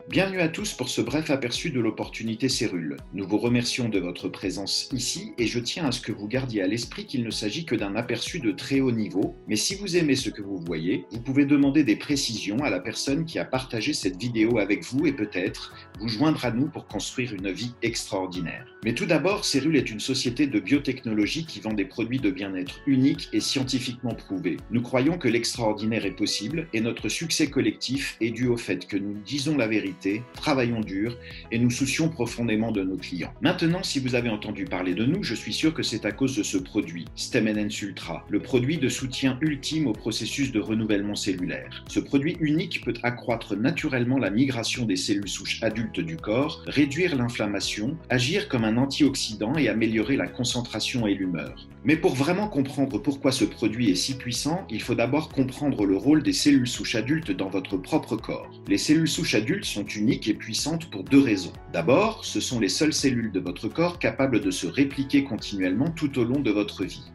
Bienvenue à tous pour ce bref aperçu de l'opportunité Cérule. Nous vous remercions de votre présence ici et je tiens à ce que vous gardiez à l'esprit qu'il ne s'agit que d'un aperçu de très haut niveau, mais si vous aimez ce que vous voyez, vous pouvez demander des précisions à la personne qui a partagé cette vidéo avec vous et peut-être vous joindre à nous pour construire une vie extraordinaire. Mais tout d'abord, Cérule est une société de biotechnologie qui vend des produits de bien-être uniques et scientifiquement prouvés. Nous croyons que l'extraordinaire est possible et notre succès collectif est dû au fait que nous disons la vérité, travaillons dur et nous soucions profondément de nos clients. Maintenant, si vous avez entendu parler de nous, je suis sûr que c'est à cause de ce produit, StemNS Ultra, le produit de soutien ultime au processus de renouvellement cellulaire. Ce produit unique peut accroître naturellement la migration des cellules souches adultes du corps, réduire l'inflammation, agir comme un antioxydant et améliorer la concentration et l'humeur. Mais pour vraiment comprendre pourquoi ce produit est si puissant, il faut d'abord comprendre le rôle des cellules souches adultes dans votre propre corps. Les cellules souches adultes sont uniques et puissantes pour deux raisons. D'abord, ce sont les seules cellules de votre corps capables de se répliquer continuellement tout au long de votre vie.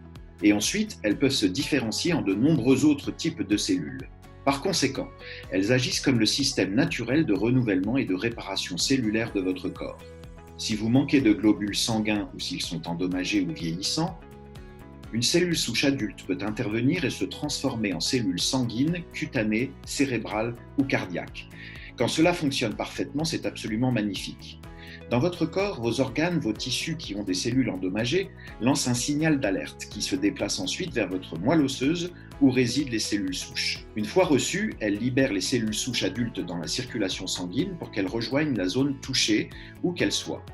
Et ensuite, elles peuvent se différencier en de nombreux autres types de cellules. Par conséquent, elles agissent comme le système naturel de renouvellement et de réparation cellulaire de votre corps. Si vous manquez de globules sanguins ou s'ils sont endommagés ou vieillissants, une cellule souche adulte peut intervenir et se transformer en cellule sanguine, cutanée, cérébrale ou cardiaque. Quand cela fonctionne parfaitement, c'est absolument magnifique. Dans votre corps, vos organes, vos tissus qui ont des cellules endommagées lancent un signal d'alerte qui se déplace ensuite vers votre moelle osseuse où résident les cellules souches. Une fois reçues, elles libèrent les cellules souches adultes dans la circulation sanguine pour qu'elles rejoignent la zone touchée où qu'elles soient.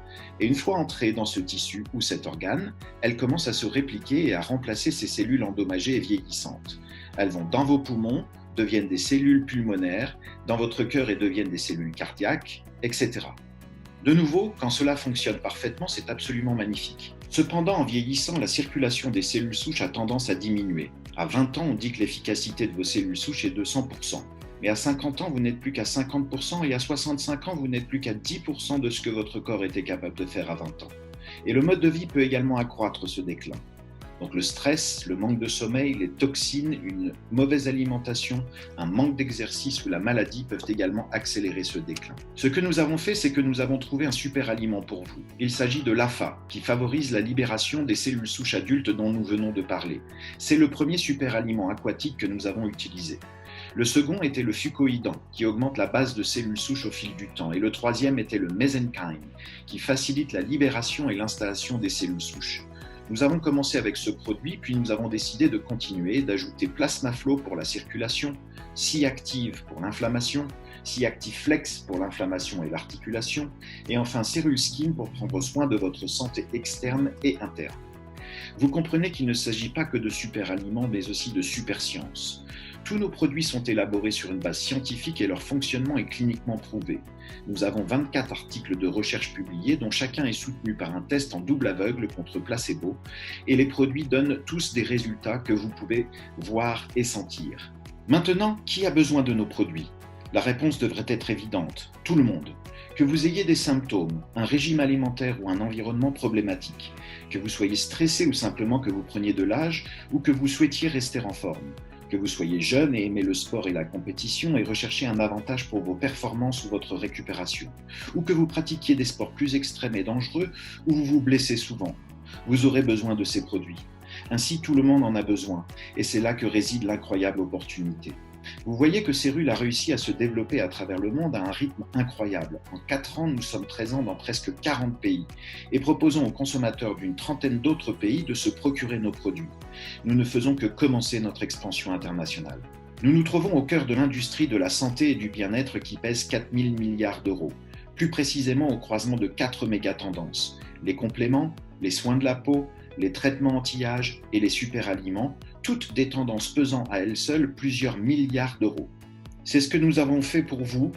Et une fois entrées dans ce tissu ou cet organe, elles commencent à se répliquer et à remplacer ces cellules endommagées et vieillissantes. Elles vont dans vos poumons, deviennent des cellules pulmonaires, dans votre cœur et deviennent des cellules cardiaques, etc. De nouveau, quand cela fonctionne parfaitement, c'est absolument magnifique. Cependant, en vieillissant, la circulation des cellules souches a tendance à diminuer. À 20 ans, on dit que l'efficacité de vos cellules souches est de 100%. Mais à 50 ans, vous n'êtes plus qu'à 50% et à 65 ans, vous n'êtes plus qu'à 10% de ce que votre corps était capable de faire à 20 ans. Et le mode de vie peut également accroître ce déclin. Donc le stress, le manque de sommeil, les toxines, une mauvaise alimentation, un manque d'exercice ou la maladie peuvent également accélérer ce déclin. Ce que nous avons fait, c'est que nous avons trouvé un super aliment pour vous. Il s'agit de l'AFA, qui favorise la libération des cellules souches adultes dont nous venons de parler. C'est le premier super aliment aquatique que nous avons utilisé. Le second était le fucoïdan, qui augmente la base de cellules souches au fil du temps. Et le troisième était le mesenchyme, qui facilite la libération et l'installation des cellules souches. Nous avons commencé avec ce produit, puis nous avons décidé de continuer, d'ajouter Plasmaflow pour la circulation, C-Active pour l'inflammation, C-Active Flex pour l'inflammation et l'articulation, et enfin Cérule Skin pour prendre soin de votre santé externe et interne. Vous comprenez qu'il ne s'agit pas que de super aliments, mais aussi de super science. Tous nos produits sont élaborés sur une base scientifique et leur fonctionnement est cliniquement prouvé. Nous avons 24 articles de recherche publiés dont chacun est soutenu par un test en double aveugle contre placebo et les produits donnent tous des résultats que vous pouvez voir et sentir. Maintenant, qui a besoin de nos produits ? La réponse devrait être évidente, tout le monde. Que vous ayez des symptômes, un régime alimentaire ou un environnement problématique, que vous soyez stressé ou simplement que vous preniez de l'âge ou que vous souhaitiez rester en forme, que vous soyez jeune et aimez le sport et la compétition et recherchez un avantage pour vos performances ou votre récupération, ou que vous pratiquiez des sports plus extrêmes et dangereux ou vous vous blessez souvent, vous aurez besoin de ces produits. Ainsi, tout le monde en a besoin et c'est là que réside l'incroyable opportunité. Vous voyez que Cérule a réussi à se développer à travers le monde à un rythme incroyable. En 4 ans, nous sommes présents dans presque 40 pays et proposons aux consommateurs d'une trentaine d'autres pays de se procurer nos produits. Nous ne faisons que commencer notre expansion internationale. Nous nous trouvons au cœur de l'industrie de la santé et du bien-être qui pèse 4 000 milliards d'euros. Plus précisément au croisement de 4 méga-tendances. Les compléments, les soins de la peau, les traitements anti-âge et les super-aliments, toutes des tendances pesant à elles seules plusieurs milliards d'euros. C'est ce que nous avons fait pour vous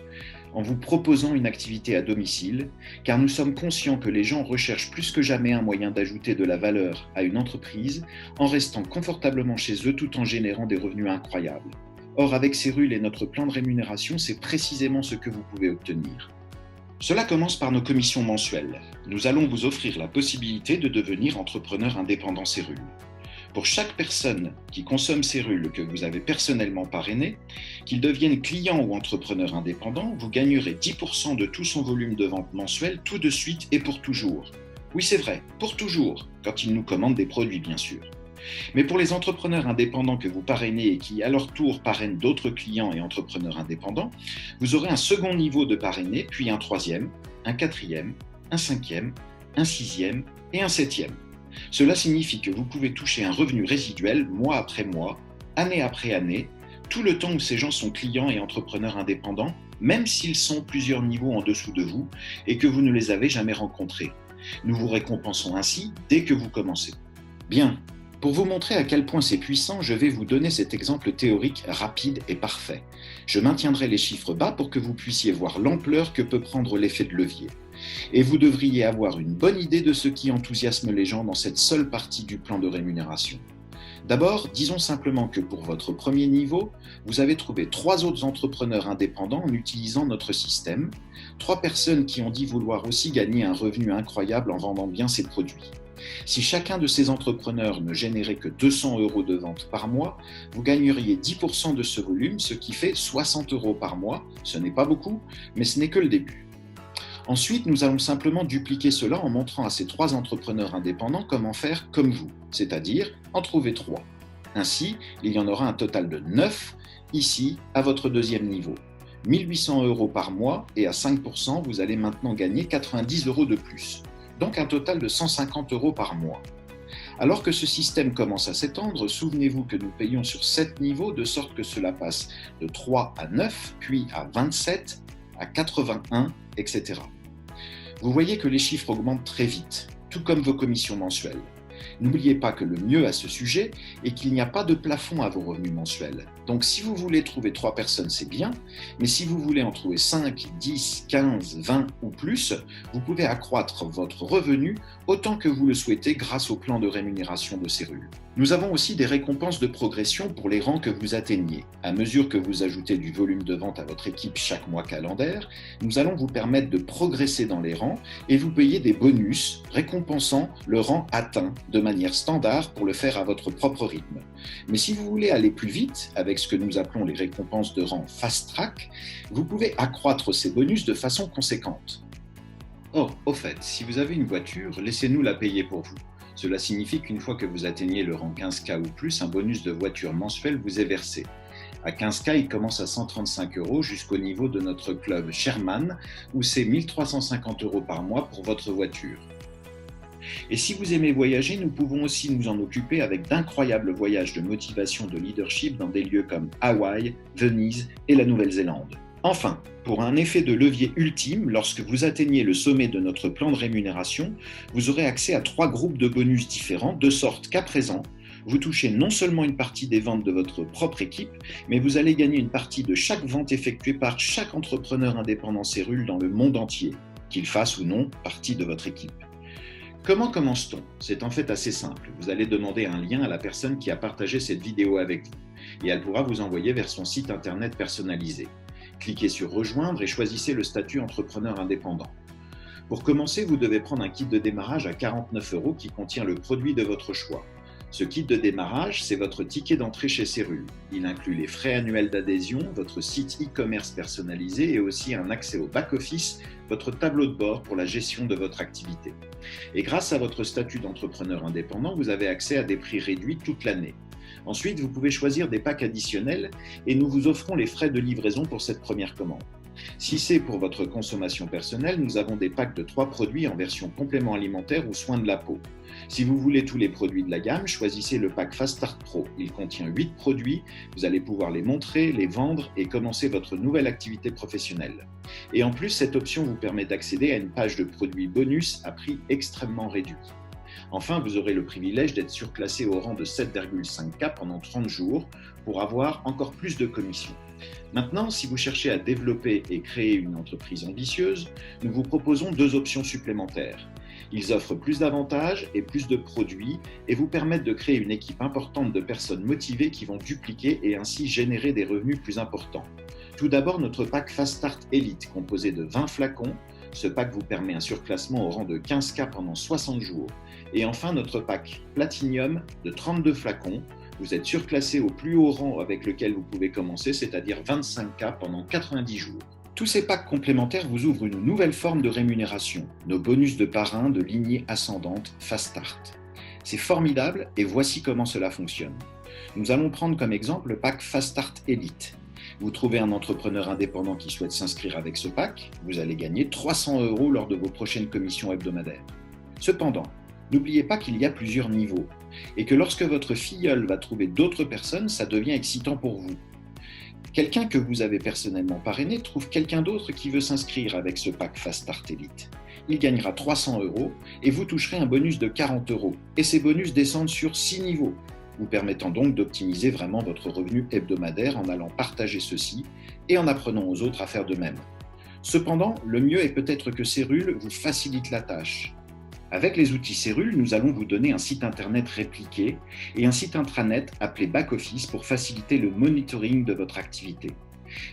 en vous proposant une activité à domicile, car nous sommes conscients que les gens recherchent plus que jamais un moyen d'ajouter de la valeur à une entreprise en restant confortablement chez eux tout en générant des revenus incroyables. Or, avec Cérule et notre plan de rémunération, c'est précisément ce que vous pouvez obtenir. Cela commence par nos commissions mensuelles. Nous allons vous offrir la possibilité de devenir entrepreneur indépendant Cérule. Pour chaque personne qui consomme Cérule que vous avez personnellement parrainé, qu'il devienne client ou entrepreneur indépendant, vous gagnerez 10% de tout son volume de vente mensuel tout de suite et pour toujours. Oui, c'est vrai, pour toujours, quand il nous commande des produits bien sûr. Mais pour les entrepreneurs indépendants que vous parrainez et qui à leur tour parrainent d'autres clients et entrepreneurs indépendants, vous aurez un second niveau de parrainé, puis un troisième, un quatrième, un cinquième, un sixième et un septième. Cela signifie que vous pouvez toucher un revenu résiduel mois après mois, année après année, tout le temps où ces gens sont clients et entrepreneurs indépendants, même s'ils sont plusieurs niveaux en dessous de vous et que vous ne les avez jamais rencontrés. Nous vous récompensons ainsi dès que vous commencez. Bien, pour vous montrer à quel point c'est puissant, je vais vous donner cet exemple théorique rapide et parfait. Je maintiendrai les chiffres bas pour que vous puissiez voir l'ampleur que peut prendre l'effet de levier. Et vous devriez avoir une bonne idée de ce qui enthousiasme les gens dans cette seule partie du plan de rémunération. D'abord, disons simplement que pour votre premier niveau, vous avez trouvé 3 autres entrepreneurs indépendants en utilisant notre système, 3 personnes qui ont dit vouloir aussi gagner un revenu incroyable en vendant bien ces produits. Si chacun de ces entrepreneurs ne générait que 200 € de vente par mois, vous gagneriez 10% de ce volume, ce qui fait 60 € par mois. Ce n'est pas beaucoup, mais ce n'est que le début. Ensuite, nous allons simplement dupliquer cela en montrant à ces 3 entrepreneurs indépendants comment faire comme vous, c'est-à-dire en trouver 3. Ainsi, il y en aura un total de 9 ici à votre deuxième niveau. 1 800 € par mois et à 5%, vous allez maintenant gagner 90 € de plus. Donc un total de 150 € par mois. Alors que ce système commence à s'étendre, souvenez-vous que nous payons sur 7 niveaux de sorte que cela passe de 3 à 9, puis à 27, à 81, etc. Vous voyez que les chiffres augmentent très vite, tout comme vos commissions mensuelles. N'oubliez pas que le mieux à ce sujet est qu'il n'y a pas de plafond à vos revenus mensuels. Donc si vous voulez trouver 3 personnes, c'est bien, mais si vous voulez en trouver 5, 10, 15, 20 ou plus, vous pouvez accroître votre revenu autant que vous le souhaitez grâce au plan de rémunération de Cérule. Nous avons aussi des récompenses de progression pour les rangs que vous atteignez. À mesure que vous ajoutez du volume de vente à votre équipe chaque mois calendaire, nous allons vous permettre de progresser dans les rangs et vous payer des bonus récompensant le rang atteint de manière standard pour le faire à votre propre rythme. Mais si vous voulez aller plus vite, avec ce que nous appelons les récompenses de rang fast track, vous pouvez accroître ces bonus de façon conséquente. Or, au fait, si vous avez une voiture, laissez-nous la payer pour vous. Cela signifie qu'une fois que vous atteignez le rang 15K ou plus, un bonus de voiture mensuel vous est versé. À 15K, il commence à 135 € jusqu'au niveau de notre club Sherman, où c'est 1 350 € par mois pour votre voiture. Et si vous aimez voyager, nous pouvons aussi nous en occuper avec d'incroyables voyages de motivation de leadership dans des lieux comme Hawaï, Venise et la Nouvelle-Zélande. Enfin, pour un effet de levier ultime, lorsque vous atteignez le sommet de notre plan de rémunération, vous aurez accès à 3 groupes de bonus différents, de sorte qu'à présent, vous touchez non seulement une partie des ventes de votre propre équipe, mais vous allez gagner une partie de chaque vente effectuée par chaque entrepreneur indépendant Cérule dans le monde entier, qu'il fasse ou non partie de votre équipe. Comment commence-t-on ? C'est en fait assez simple. Vous allez demander un lien à la personne qui a partagé cette vidéo avec vous, et elle pourra vous envoyer vers son site internet personnalisé. Cliquez sur Rejoindre et choisissez le statut entrepreneur indépendant. Pour commencer, vous devez prendre un kit de démarrage à 49 € qui contient le produit de votre choix. Ce kit de démarrage, c'est votre ticket d'entrée chez Cérule. Il inclut les frais annuels d'adhésion, votre site e-commerce personnalisé et aussi un accès au back-office, votre tableau de bord pour la gestion de votre activité. Et grâce à votre statut d'entrepreneur indépendant, vous avez accès à des prix réduits toute l'année. Ensuite, vous pouvez choisir des packs additionnels et nous vous offrons les frais de livraison pour cette première commande. Si c'est pour votre consommation personnelle, nous avons des packs de 3 produits en version complément alimentaire ou soins de la peau. Si vous voulez tous les produits de la gamme, choisissez le pack Fast Start Pro. Il contient 8 produits, vous allez pouvoir les montrer, les vendre et commencer votre nouvelle activité professionnelle. Et en plus, cette option vous permet d'accéder à une page de produits bonus à prix extrêmement réduit. Enfin, vous aurez le privilège d'être surclassé au rang de 7,5K pendant 30 jours pour avoir encore plus de commissions. Maintenant, si vous cherchez à développer et créer une entreprise ambitieuse, nous vous proposons 2 options supplémentaires. Ils offrent plus d'avantages et plus de produits et vous permettent de créer une équipe importante de personnes motivées qui vont dupliquer et ainsi générer des revenus plus importants. Tout d'abord, notre pack Fast Start Elite, composé de 20 flacons, Ce pack vous permet un surclassement au rang de 15K pendant 60 jours. Et enfin, notre pack Platinum de 32 flacons. Vous êtes surclassé au plus haut rang avec lequel vous pouvez commencer, c'est-à-dire 25K pendant 90 jours. Tous ces packs complémentaires vous ouvrent une nouvelle forme de rémunération, nos bonus de parrain de lignée ascendante Fast Start. C'est formidable et voici comment cela fonctionne. Nous allons prendre comme exemple le pack Fast Start Elite. Vous trouvez un entrepreneur indépendant qui souhaite s'inscrire avec ce pack, vous allez gagner 300 € lors de vos prochaines commissions hebdomadaires. Cependant, n'oubliez pas qu'il y a plusieurs niveaux et que lorsque votre filleul va trouver d'autres personnes, ça devient excitant pour vous. Quelqu'un que vous avez personnellement parrainé trouve quelqu'un d'autre qui veut s'inscrire avec ce pack Fast Start Elite. Il gagnera 300 € et vous toucherez un bonus de 40 €. Et ces bonus descendent sur 6 niveaux, vous permettant donc d'optimiser vraiment votre revenu hebdomadaire en allant partager ceci et en apprenant aux autres à faire de même. Cependant, le mieux est peut-être que Cérule vous facilite la tâche. Avec les outils Cérule, nous allons vous donner un site internet répliqué et un site intranet appelé Back Office pour faciliter le monitoring de votre activité.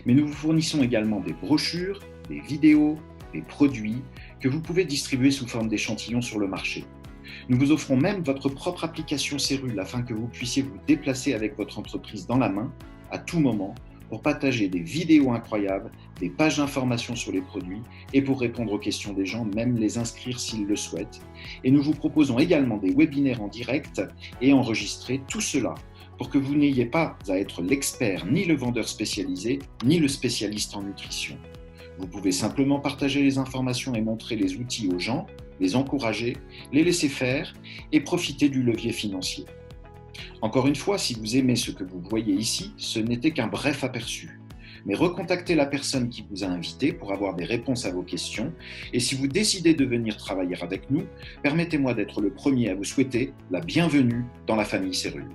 Mais nous vous fournissons également des brochures, des vidéos, des produits que vous pouvez distribuer sous forme d'échantillons sur le marché. Nous vous offrons même votre propre application Cérule afin que vous puissiez vous déplacer avec votre entreprise dans la main à tout moment pour partager des vidéos incroyables, des pages d'informations sur les produits et pour répondre aux questions des gens, même les inscrire s'ils le souhaitent. Et nous vous proposons également des webinaires en direct et enregistrer tout cela pour que vous n'ayez pas à être l'expert, ni le vendeur spécialisé, ni le spécialiste en nutrition. Vous pouvez simplement partager les informations et montrer les outils aux gens, les encourager, les laisser faire et profiter du levier financier. Encore une fois, si vous aimez ce que vous voyez ici, ce n'était qu'un bref aperçu. Mais recontactez la personne qui vous a invité pour avoir des réponses à vos questions. Et si vous décidez de venir travailler avec nous, permettez-moi d'être le premier à vous souhaiter la bienvenue dans la famille Cérule.